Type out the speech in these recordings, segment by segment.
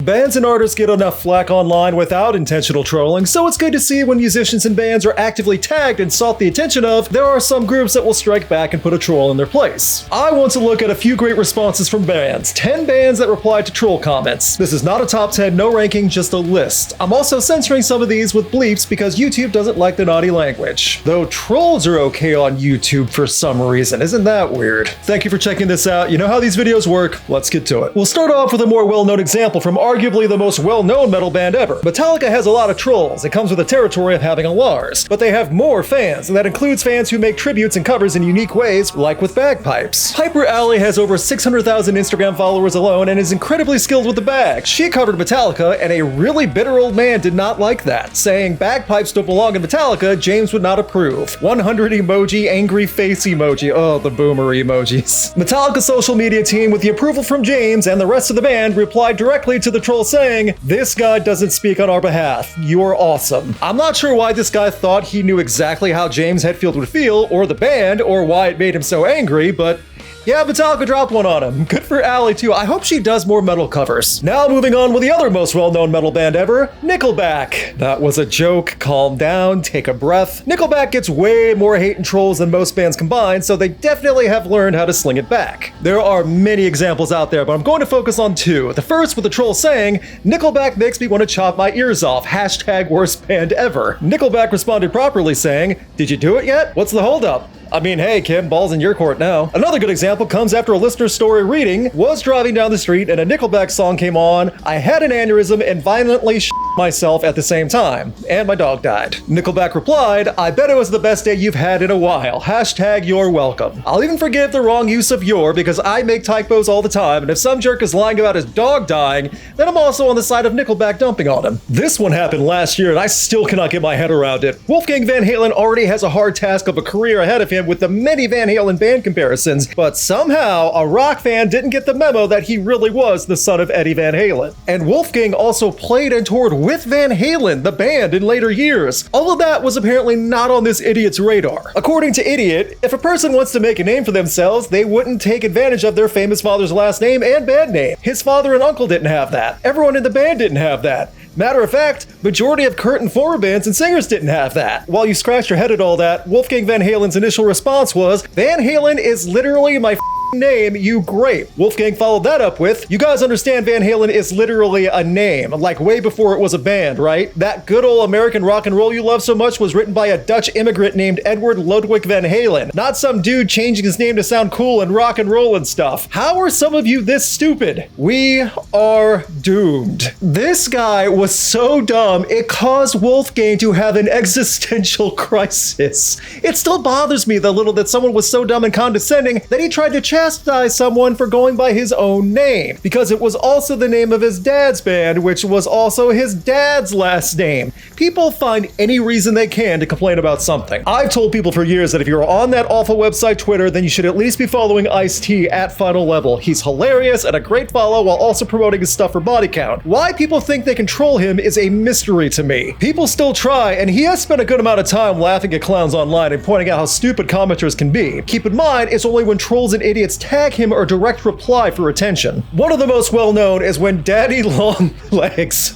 Bands and artists get enough flack online without intentional trolling, so it's good to see when musicians and bands are actively tagged and sought the attention of, there are some groups that will strike back and put a troll in their place. I want to look at a few great responses from bands. 10 bands that replied to troll comments. This is not a top 10, no ranking, just a list. I'm also censoring some of these with bleeps because YouTube doesn't like the naughty language. Though trolls are okay on YouTube for some reason, isn't that weird? Thank you for checking this out. You know how these videos work, let's get to it. We'll start off with a more well-known example from arguably the most well-known metal band ever. Metallica has a lot of trolls. It comes with the territory of having a Lars, but they have more fans, and that includes fans who make tributes and covers in unique ways, like with bagpipes. Hyper Alley has over 600,000 Instagram followers alone and is incredibly skilled with the bag. She covered Metallica, and a really bitter old man did not like that, saying bagpipes don't belong in Metallica, James would not approve. 100 emoji, angry face emoji. Oh, the boomer emojis. Metallica's social media team, with the approval from James and the rest of the band, replied directly to the troll saying, "This guy doesn't speak on our behalf. You're awesome." I'm not sure why this guy thought he knew exactly how James Hetfield would feel, or the band, or why it made him so angry, but yeah, Metallica dropped one on him. Good for Allie too. I hope she does more metal covers. Now moving on with the other most well-known metal band ever, Nickelback. That was a joke. Calm down, take a breath. Nickelback gets way more hate and trolls than most bands combined, so they definitely have learned how to sling it back. There are many examples out there, but I'm going to focus on two. The first with the troll saying, "Nickelback makes me want to chop my ears off. Hashtag worst band ever." Nickelback responded properly saying, "Did you do it yet? What's the holdup? I mean, hey, Kim, ball's in your court now." Another good example comes after a listener's story reading, "Was driving down the street and a Nickelback song came on. I had an aneurysm and violently myself at the same time, and my dog died." Nickelback replied, "I bet it was the best day you've had in a while. Hashtag you're welcome. I'll even forgive the wrong use of your because I make typos all the time, and if some jerk is lying about his dog dying, then I'm also on the side of Nickelback dumping on him." This one happened last year and I still cannot get my head around it. Wolfgang Van Halen already has a hard task of a career ahead of him with the many Van Halen band comparisons, but somehow a rock fan didn't get the memo that he really was the son of Eddie Van Halen. And Wolfgang also played and toured with Van Halen, the band, in later years. All of that was apparently not on this idiot's radar. According to Idiot, if a person wants to make a name for themselves, they wouldn't take advantage of their famous father's last name and band name. His father and uncle didn't have that. Everyone in the band didn't have that. Matter of fact, majority of current and former bands and singers didn't have that. While you scratch your head at all that, Wolfgang Van Halen's initial response was, "Van Halen is literally my name, you grape." Wolfgang followed that up with, "You guys understand Van Halen is literally a name, like way before it was a band, right? That good old American rock and roll you love so much was written by a Dutch immigrant named Edward Ludwig Van Halen, not some dude changing his name to sound cool and rock and roll and stuff. How are some of you this stupid? We are doomed." This guy was so dumb, it caused Wolfgang to have an existential crisis. It still bothers me the little that someone was so dumb and condescending that he tried to chastise someone for going by his own name, because it was also the name of his dad's band, which was also his dad's last name. People find any reason they can to complain about something. I've told people for years that if you're on that awful website Twitter, then you should at least be following Ice-T at Final Level. He's hilarious and a great follow while also promoting his stuff for Body Count. Why people think they control him is a mystery to me. People still try, and he has spent a good amount of time laughing at clowns online and pointing out how stupid commenters can be. Keep in mind, it's only when trolls and idiots tag him or direct reply for attention. One of the most well-known is when Daddy Long Legs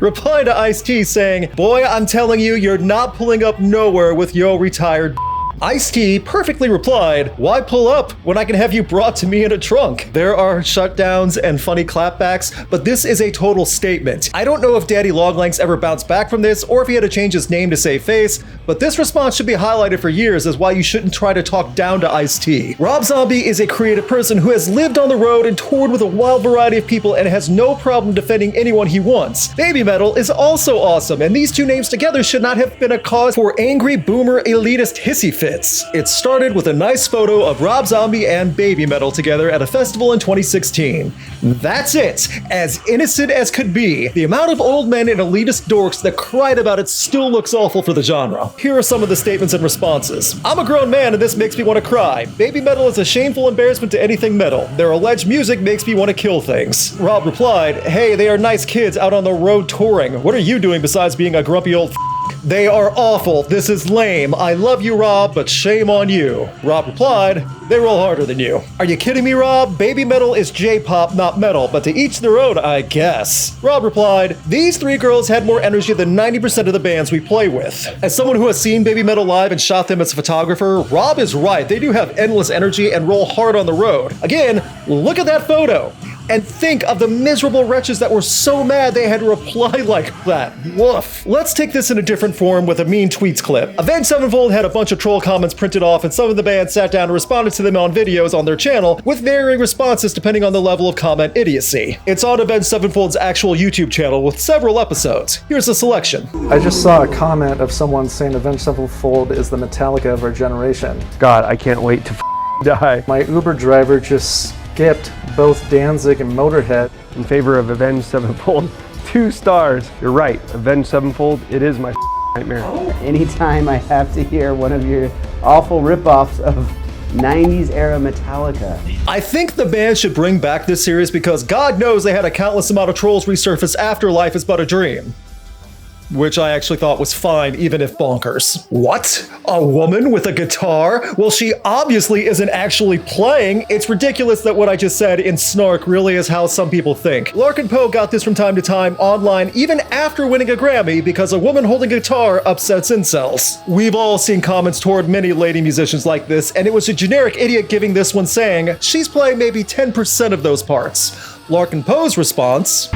replied to Ice-T saying, "Boy, I'm telling you, you're not pulling up nowhere with yo retired." Ice-T perfectly replied, "Why pull up when I can have you brought to me in a trunk?" There are shutdowns and funny clapbacks, but this is a total statement. I don't know if Daddy Longlegs ever bounced back from this or if he had to change his name to save face, but this response should be highlighted for years as why you shouldn't try to talk down to Ice-T. Rob Zombie is a creative person who has lived on the road and toured with a wild variety of people and has no problem defending anyone he wants. Baby Metal is also awesome, and these two names together should not have been a cause for angry boomer elitist hissy fits. It started with a nice photo of Rob Zombie and Baby Metal together at a festival in 2016. That's it. As innocent as could be, the amount of old men and elitist dorks that cried about it still looks awful for the genre. Here are some of the statements and responses. "I'm a grown man and this makes me want to cry. Baby Metal is a shameful embarrassment to anything metal. Their alleged music makes me want to kill things." Rob replied, "Hey, they are nice kids out on the road touring. What are you doing besides being a grumpy old They are awful. This is lame. I love you, Rob, but shame on you. Rob replied, they roll harder than you. Are you kidding me, Rob? Baby metal is J-pop, not metal, but to each their own, I guess. Rob replied, these three girls had more energy than 90% of the bands we play with. As someone who has seen Baby Metal live and shot them as a photographer, Rob is right. They do have endless energy and roll hard on the road. Again, look at that photo. And think of the miserable wretches that were so mad they had to reply like that. Woof. Let's take this in a different form with a mean tweets clip. Avenged Sevenfold had a bunch of troll comments printed off, and some of the band sat down and responded to them on videos on their channel with varying responses depending on the level of comment idiocy. It's on Avenged Sevenfold's actual YouTube channel with several episodes. Here's a selection. I just saw a comment of someone saying Avenged Sevenfold is the Metallica of our generation. God, I can't wait to die. My Uber driver just skipped both Danzig and Motorhead. In favor of Avenged Sevenfold, 2 stars. You're right, Avenged Sevenfold, it is my nightmare. Anytime I have to hear one of your awful ripoffs of 90s era Metallica. I think the band should bring back this series because God knows they had a countless amount of trolls resurface after Life is But a Dream. Which I actually thought was fine, even if bonkers. What? A woman with a guitar? Well, she obviously isn't actually playing. It's ridiculous that what I just said in snark really is how some people think. Larkin Poe got this from time to time online, even after winning a Grammy, because a woman holding a guitar upsets incels. We've all seen comments toward many lady musicians like this, and it was a generic idiot giving this one saying, she's playing maybe 10% of those parts. Larkin Poe's response,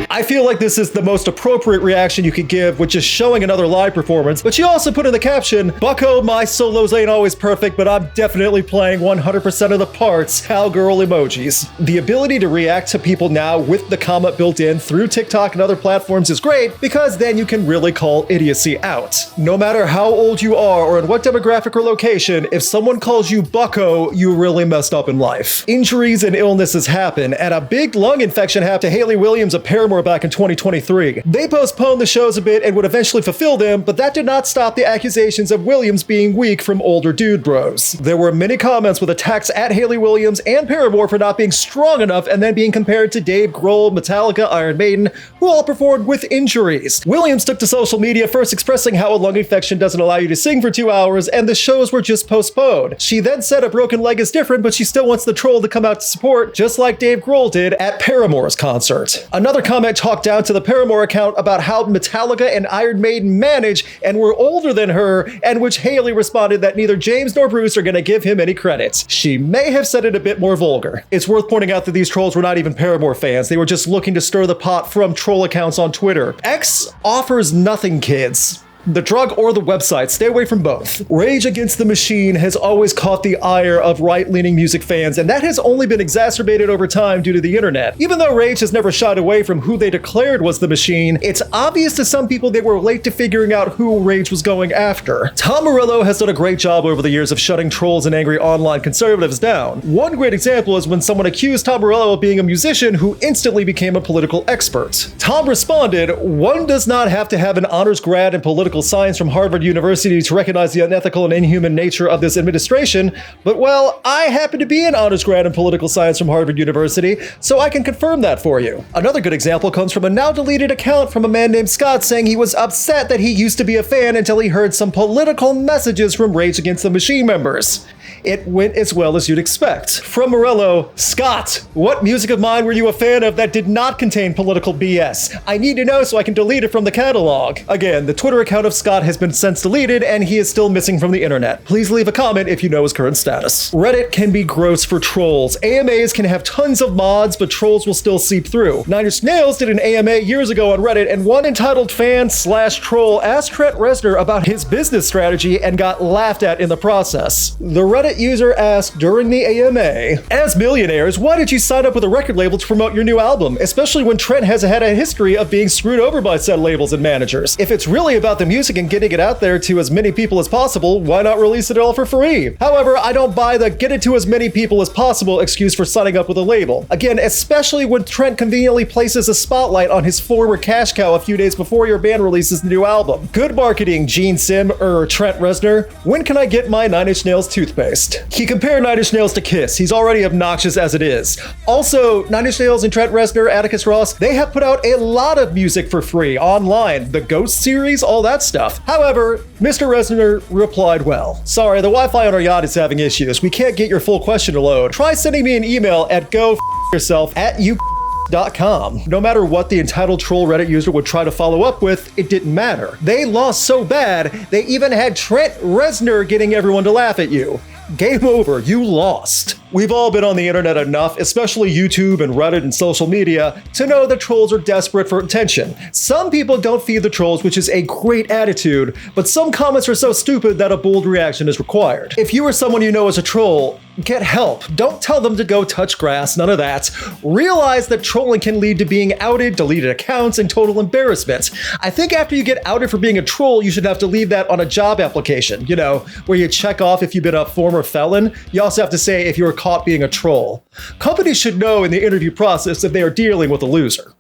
I feel like this is the most appropriate reaction you could give with just showing another live performance, but she also put in the caption, Bucko, my solos ain't always perfect, but I'm definitely playing 100% of the parts, cowgirl emojis. The ability to react to people now with the comment built in through TikTok and other platforms is great because then you can really call idiocy out. No matter how old you are or in what demographic or location, if someone calls you Bucko, you really messed up in life. Injuries and illnesses happen, and a big lung infection happened to Hayley Williams of Paramore back in 2023. They postponed the shows a bit and would eventually fulfill them, but that did not stop the accusations of Williams being weak from older dude bros. There were many comments with attacks at Hayley Williams and Paramore for not being strong enough and then being compared to Dave Grohl, Metallica, Iron Maiden, who all performed with injuries. Williams took to social media first expressing how a lung infection doesn't allow you to sing for 2 hours and the shows were just postponed. She then said a broken leg is different, but she still wants the troll to come out to support, just like Dave Grohl did at Paramore's concert. Another comment talked down to the Paramore account about how Metallica and Iron Maiden manage and were older than her, and which Hayley responded that neither James nor Bruce are going to give him any credit. She may have said it a bit more vulgar. It's worth pointing out that these trolls were not even Paramore fans. They were just looking to stir the pot from troll accounts on Twitter. X offers nothing, kids. The drug or the website, stay away from both. Rage Against the Machine has always caught the ire of right-leaning music fans, and that has only been exacerbated over time due to the internet. Even though Rage has never shied away from who they declared was the Machine, it's obvious to some people they were late to figuring out who Rage was going after. Tom Morello has done a great job over the years of shutting trolls and angry online conservatives down. One great example is when someone accused Tom Morello of being a musician who instantly became a political expert. Tom responded, "One does not have to have an honors grad in political science from Harvard University to recognize the unethical and inhuman nature of this administration, but well, I happen to be an honors grad in political science from Harvard University, so I can confirm that for you." Another good example comes from a now deleted account from a man named Scott saying he was upset that he used to be a fan until he heard some political messages from Rage Against the Machine members. It went as well as you'd expect. From Morello, Scott, what music of mine were you a fan of that did not contain political BS? I need to know so I can delete it from the catalog. Again, the Twitter account of Scott has been since deleted and he is still missing from the internet. Please leave a comment if you know his current status. Reddit can be gross for trolls. AMAs can have tons of mods, but trolls will still seep through. Nine Inch Nails did an AMA years ago on Reddit, and one entitled fan/troll asked Trent Reznor about his business strategy and got laughed at in the process. The Reddit user asked during the AMA, "As millionaires, why did you sign up with a record label to promote your new album, especially when Trent has had a history of being screwed over by said labels and managers? If it's really about the music and getting it out there to as many people as possible, why not release it all for free?" However, I don't buy the get it to as many people as possible excuse for signing up with a label. Again, especially when Trent conveniently places a spotlight on his former cash cow a few days before your band releases the new album. Good marketing, Gene Sim Trent Reznor. When can I get my Nine Inch Nails toothpaste? racist. He compared Nine Inch Nails to Kiss. He's already obnoxious as it is. Also, Nine Inch Nails and Trent Reznor, Atticus Ross, they have put out a lot of music for free online. The Ghost series, all that stuff. However, Mr. Reznor replied well. Sorry, the Wi-Fi on our yacht is having issues. We can't get your full question to load. Try sending me an email at go@you.com. No matter what the entitled troll Reddit user would try to follow up with, it didn't matter. They lost so bad, they even had Trent Reznor getting everyone to laugh at you. Game over, you lost. We've all been on the internet enough, especially YouTube and Reddit and social media, to know that trolls are desperate for attention. Some people don't feed the trolls, which is a great attitude, but some comments are so stupid that a bold reaction is required. If you or someone you know is a troll, get help. Don't tell them to go touch grass, none of that. Realize that trolling can lead to being outed, deleted accounts, and total embarrassment. I think after you get outed for being a troll, you should have to leave that on a job application, you know, where you check off if you've been a former felon. You also have to say if you were caught being a troll. Companies should know in the interview process that they are dealing with a loser.